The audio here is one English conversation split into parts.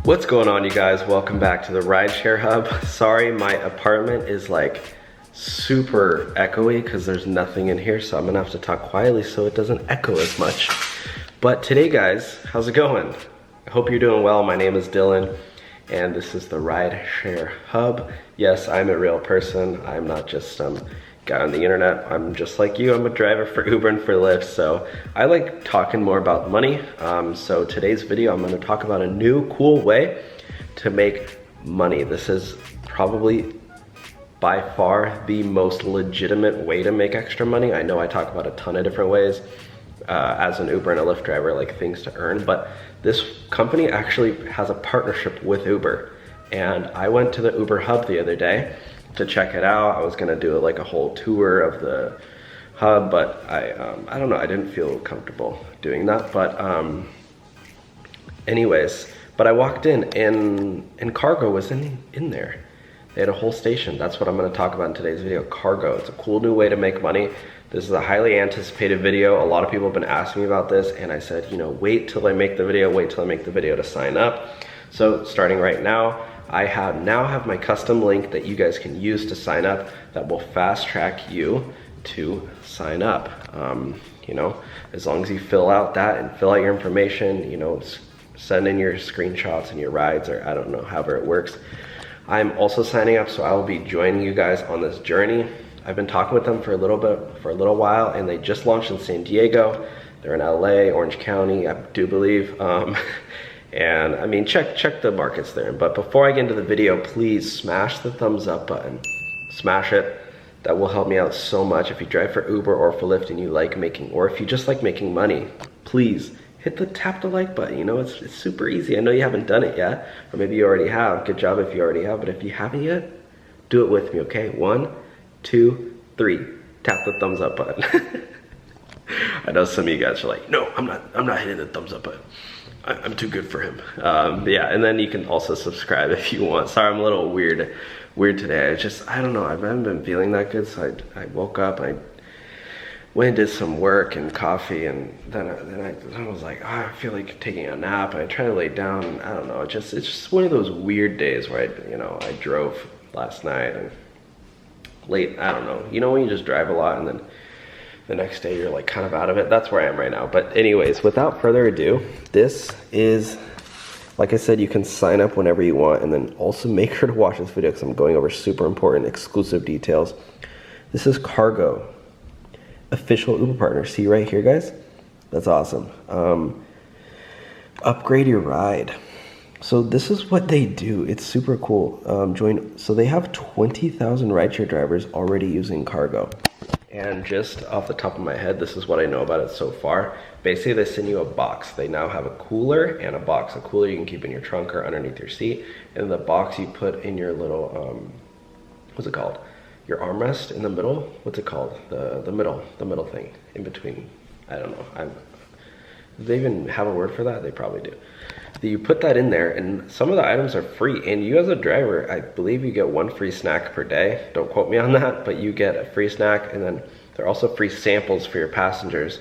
What's going on, you guys? Welcome back to the Rideshare Hub. Sorry, my apartment is like super echoey because there's nothing in here, so I'm gonna have to talk quietly so it doesn't echo as much. But today, guys, how's it going? I hope you're doing well. My name is Dylan, and this is the Rideshare Hub. Yes, I'm a real person. I'm not just some guy on the internet. I'm just like you. I'm a driver for Uber and for Lyft, so I like talking more about money. So today's video, I'm going to talk about a new cool way to make money. This is probably by far the most legitimate way to make extra money. I know I talk about a ton of different ways as an Uber and a Lyft driver, like things to earn, but this company actually has a partnership with Uber. And I went to the Uber hub the other day to check it out. I was gonna do like a whole tour of the hub, but I don't know, I didn't feel comfortable doing that. But anyways, but I walked in and cargo was in there. They had a whole station. That's what I'm gonna talk about in today's video, cargo. It's a cool new way to make money. This is a highly anticipated video. A lot of people have been asking me about this, and I said, you know, wait till I make the video to sign up. So starting right now, I now have my custom link that you guys can use to sign up that will fast track you to sign up. You know, as long as you fill out that and fill out your information, you know, send in your screenshots and your rides, or I don't know, however it works. I'm also signing up, so I will be joining you guys on this journey. I've been talking with them for a little while, and they just launched in San Diego. They're in LA, Orange County, I do believe. And I mean, check the markets there. But before I get into the video, please smash the thumbs up button. Smash it. That will help me out so much. If you drive for Uber or for Lyft and you like making, or if you just like making money, please tap the like button. You know, it's super easy. I know you haven't done it yet, or maybe you already have. Good job if you already have. But if you haven't yet, do it with me, okay? 1, 2, 3. Tap the thumbs up button. I know some of you guys are like, no, I'm not hitting the thumbs up button. I'm too good for him. Yeah, and then you can also subscribe if you want. Sorry, I'm a little weird today. I don't know, I haven't been feeling that good, so I woke up, I went and did some work and coffee, and then I was like, oh, I feel like taking a nap, and I tried to lay down, and I don't know, it's just one of those weird days where I drove last night, and late, I don't know, you know when you just drive a lot, and then the next day you're like kind of out of it. That's where I am right now. But anyways, without further ado, this is, like I said, you can sign up whenever you want, and then also make sure to watch this video because I'm going over super important exclusive details. This is Cargo, official Uber partner. See right here, guys? That's awesome. Upgrade your ride. So this is what they do. It's super cool. So they have 20,000 rideshare drivers already using Cargo. And just off the top of my head, this is what I know about it so far. Basically, they send you a box. They now have a cooler and a box. A cooler you can keep in your trunk or underneath your seat. And the box you put in your little, what's it called? Your armrest in the middle? What's it called? The middle thing in between. I don't know. Do they even have a word for that? They probably do. You put that in there, and some of the items are free, and you as a driver, I believe you get 1 free snack per day. Don't quote me on that, but you get a free snack, and then there are also free samples for your passengers,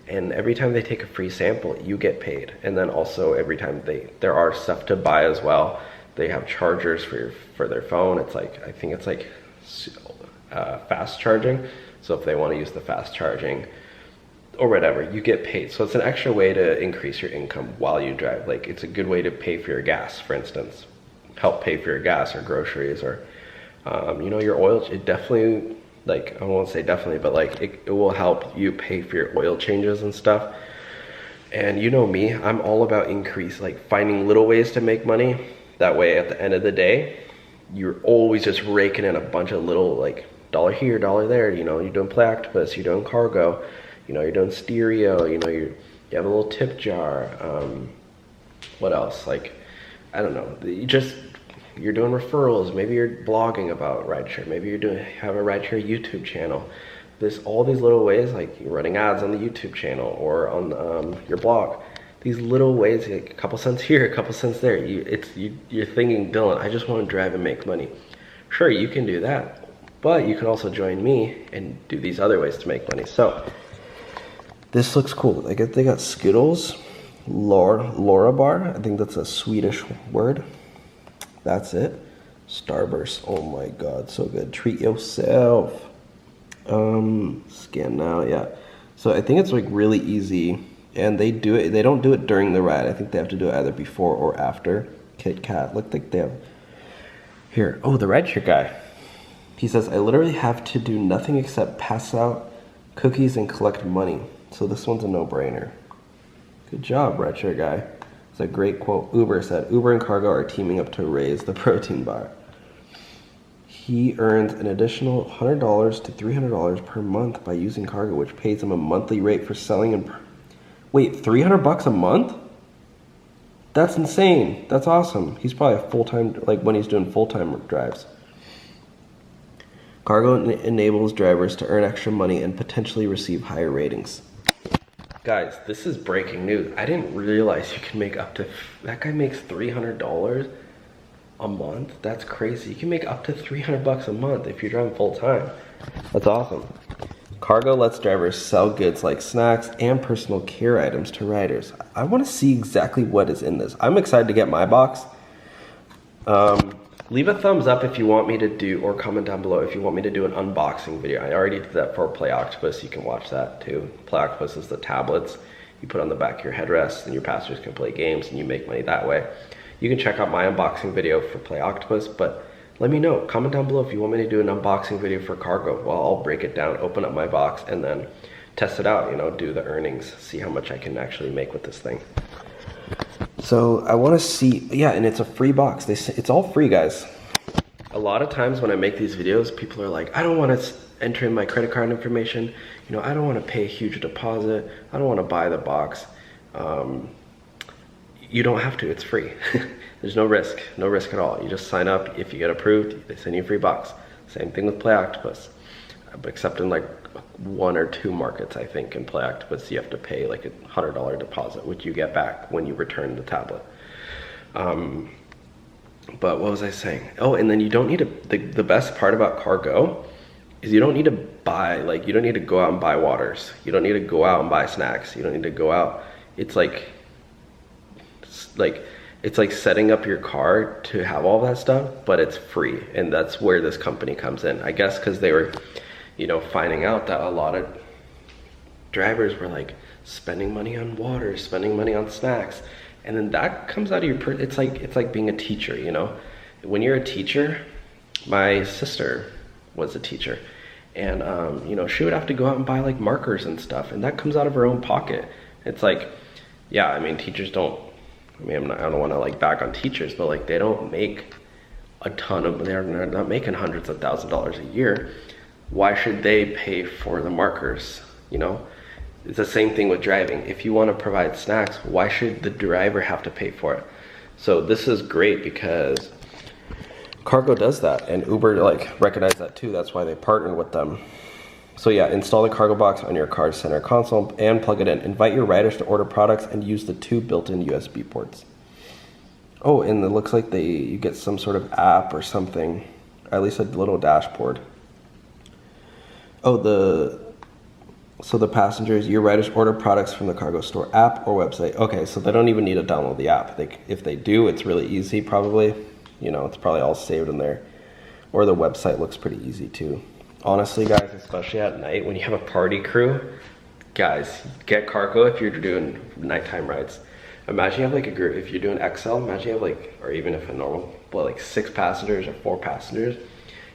and every time they take a free sample, you get paid. And then also every time there are stuff to buy as well. They have chargers for their phone. It's like, I think it's like fast charging, so if they want to use the fast charging or whatever, you get paid. So it's an extra way to increase your income while you drive. Like, it's a good way to pay for your gas, for instance. Help pay for your gas or groceries, or you know, your oil. It definitely, like, I won't say definitely, but like it will help you pay for your oil changes and stuff. And you know me, I'm all about finding little ways to make money. That way at the end of the day, you're always just raking in a bunch of little, like, dollar here, dollar there. You know, you're doing Play Octopus, you're doing Cargo, you know, you're doing stereo, you know, you have a little tip jar. What else? Like, I don't know. You're doing referrals. Maybe you're blogging about rideshare. Maybe you have a rideshare YouTube channel. There's all these little ways, like you're running ads on the YouTube channel or on your blog. These little ways, like a couple cents here, a couple cents there. You're thinking, Dylan, I just want to drive and make money. Sure, you can do that, but you can also join me and do these other ways to make money. So this looks cool. I guess they got Skittles, Laura bar. I think that's a Swedish word. That's it. Starburst. Oh my god, so good. Treat yourself. Scan now, yeah. So I think it's like really easy, and they don't do it during the ride. I think they have to do it either before or after. Kit Kat, look like they have here. Oh, the Rideshare Guy. He says, I literally have to do nothing except pass out cookies and collect money. So this one's a no-brainer. Good job, Rideshare Guy. It's a great quote. Uber said, Uber and Cargo are teaming up to raise the protein bar. He earns an additional $100 to $300 per month by using Cargo, which pays him a monthly rate for selling and... Wait, $300 a month? That's insane. That's awesome. He's probably a full-time, like when he's doing full-time drives. Cargo enables drivers to earn extra money and potentially receive higher ratings. Guys, this is breaking news. I didn't realize you can make up to... That guy makes $300 a month? That's crazy. You can make up to $300 a month if you're driving full-time. That's awesome. Cargo lets drivers sell goods like snacks and personal care items to riders. I want to see exactly what is in this. I'm excited to get my box. Leave a thumbs up if you want me to do, or comment down below if you want me to do an unboxing video. I already did that for Play Octopus. You can watch that too. Play Octopus is the tablets you put on the back of your headrest, and your passengers can play games and you make money that way. You can check out my unboxing video for Play Octopus, but let me know. Comment down below if you want me to do an unboxing video for Cargo. Well, I'll break it down, open up my box, and then test it out, you know, do the earnings, see how much I can actually make with this thing. So I want to see, yeah, and it's a free box. It's all free, guys. A lot of times when I make these videos, people are like, I don't want to enter in my credit card information. You know, I don't want to pay a huge deposit. I don't want to buy the box. You don't have to, it's free. There's no risk at all. You just sign up. If you get approved, they send you a free box. Same thing with Play Octopus. Except in like 1 or 2 markets, I think, in Play Octopus, you have to pay like a $100 deposit, which you get back when you return the tablet. But what was I saying? Oh, and then you don't need the best part about Cargo is you don't need to buy, like, you don't need to go out and buy waters. You don't need to go out and buy snacks. You don't need to go out. It's like setting up your car to have all that stuff, but it's free. And that's where this company comes in. I guess because they were, you know, finding out that a lot of drivers were like spending money on water, spending money on snacks. And then that comes out of your, it's like being a teacher, you know? When you're a teacher, my sister was a teacher. And, you know, she would have to go out and buy like markers and stuff. And that comes out of her own pocket. It's like, yeah, I mean, teachers don't, I mean, I don't want to like back on teachers, but like they don't make a ton of, they're not making hundreds of thousands of dollars a year. Why should they pay for the markers, you know? It's the same thing with driving. If you want to provide snacks, why should the driver have to pay for it? So this is great because Cargo does that, and Uber like recognized that too. That's why they partnered with them. So yeah, install the Cargo box on your car center console and plug it in. Invite your riders to order products and use the 2 built-in USB ports. Oh, and it looks like you get some sort of app or something, at least a little dashboard. Oh, so the passengers, your riders order products from the Cargo store app or website. Okay, so they don't even need to download the app. If they do, it's really easy probably. You know, it's probably all saved in there. Or the website looks pretty easy too. Honestly, guys, especially at night when you have a party crew, guys, get Cargo if you're doing nighttime rides. Imagine you have like a group, if you're doing XL, imagine you have like, or even if a normal, but like 6 passengers or 4 passengers,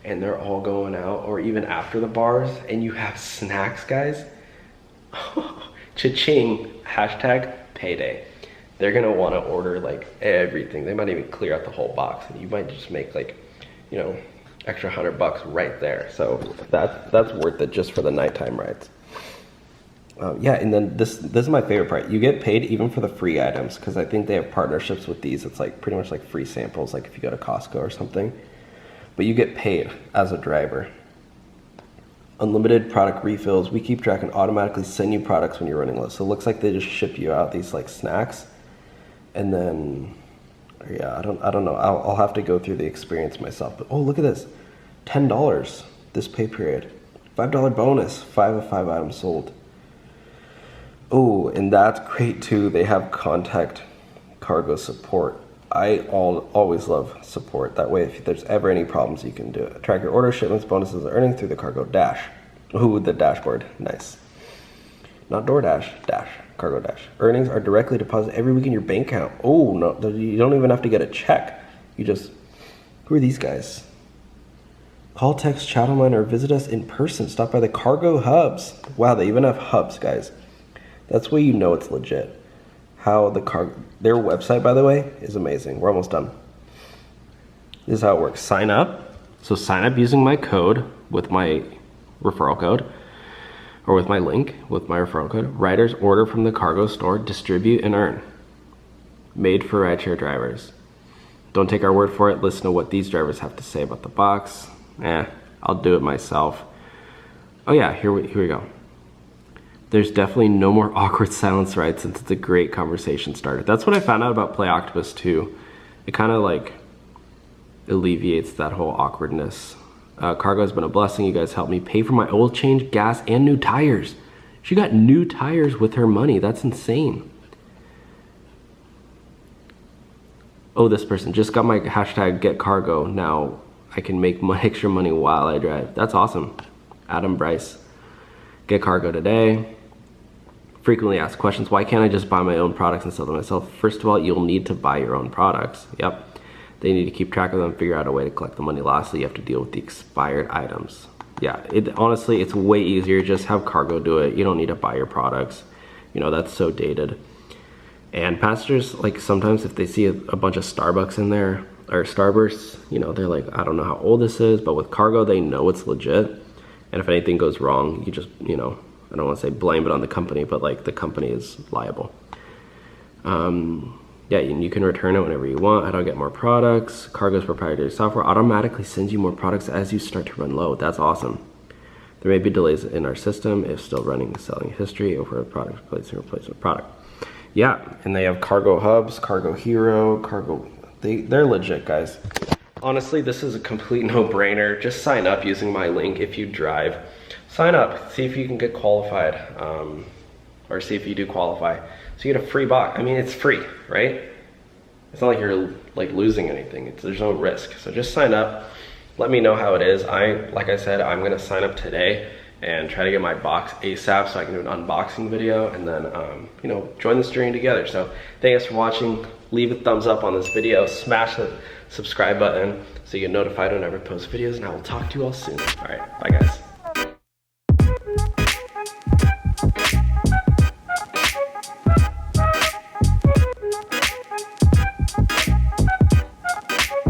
and they're all going out, or even after the bars, and you have snacks, guys. Cha-ching, hashtag payday. They're gonna wanna order like everything. They might even clear out the whole box, and you might just make like, you know, extra $100 right there. So that's worth it just for the nighttime rides. Yeah, and then this is my favorite part. You get paid even for the free items, because I think they have partnerships with these. It's like pretty much like free samples, like if you go to Costco or something. But you get paid as a driver. Unlimited product refills. We keep track and automatically send you products when you're running low. So it looks like they just ship you out these like snacks, and then yeah, I don't know. I'll have to go through the experience myself. But oh, look at this, $10 this pay period, $5 bonus, 5 of 5 items sold. Oh, and that's great too. They have contact cargo support. I always love support. That way, if there's ever any problems, you can do it. Track your order, shipments, bonuses, and earnings through the Cargo Dash. Ooh, the dashboard. Nice. Not DoorDash, Dash. Cargo Dash. Earnings are directly deposited every week in your bank account. Oh, no, you don't even have to get a check. You just, who are these guys? Call, text, chat online, or visit us in person. Stop by the cargo hubs. Wow, they even have hubs, guys. That's where you know it's legit. Their website, by the way, is amazing. We're almost done. This is how it works. Sign up. So sign up using my code with my referral code, or with my link with my referral code. Riders order from the cargo store, distribute and earn. Made for rideshare drivers. Don't take our word for it. Listen to what these drivers have to say about the box. I'll do it myself. Oh yeah, here we go. There's definitely no more awkward silence rides since it's a great conversation starter. That's what I found out about Play Octopus too. It kind of like alleviates that whole awkwardness. Cargo has been a blessing. You guys helped me pay for my oil change, gas, and new tires. She got new tires with her money. That's insane. Oh, this person just got my hashtag get cargo. Now I can make extra money while I drive. That's awesome. Adam Bryce. Get cargo today. Frequently asked questions. Why can't I just buy my own products and sell them myself? First of all, you'll need to buy your own products. Yep. They need to keep track of them, figure out a way to collect the money. Lastly, you have to deal with the expired items. Yeah, honestly, it's way easier. Just have cargo do it. You don't need to buy your products. You know, that's so dated. And passengers, like sometimes if they see a bunch of Starbucks in there, or Starbursts, you know, they're like, I don't know how old this is, but with cargo, they know it's legit. And if anything goes wrong, you just, you know, I don't want to say blame it on the company, but like the company is liable. Yeah, and you can return it whenever you want. How do I get more products? Cargo's proprietary software automatically sends you more products as you start to run low. That's awesome. There may be delays in our system if still running the selling history over a product replacement product. Yeah, and they have cargo hubs, Cargo Hero, cargo. They're legit, guys. Honestly, this is a complete no-brainer. Just sign up using my link if you drive. Sign up, see if you can get qualified, or see if you do qualify. So you get a free box. I mean, it's free, right? It's not like you're like losing anything. There's no risk. So just sign up. Let me know how it is. Like I said, I'm gonna sign up today and try to get my box ASAP so I can do an unboxing video and then, you know, join this journey together. So thanks for watching. Leave a thumbs up on this video. Smash the subscribe button so you get notified whenever I post videos, and I will talk to you all soon. All right, bye guys.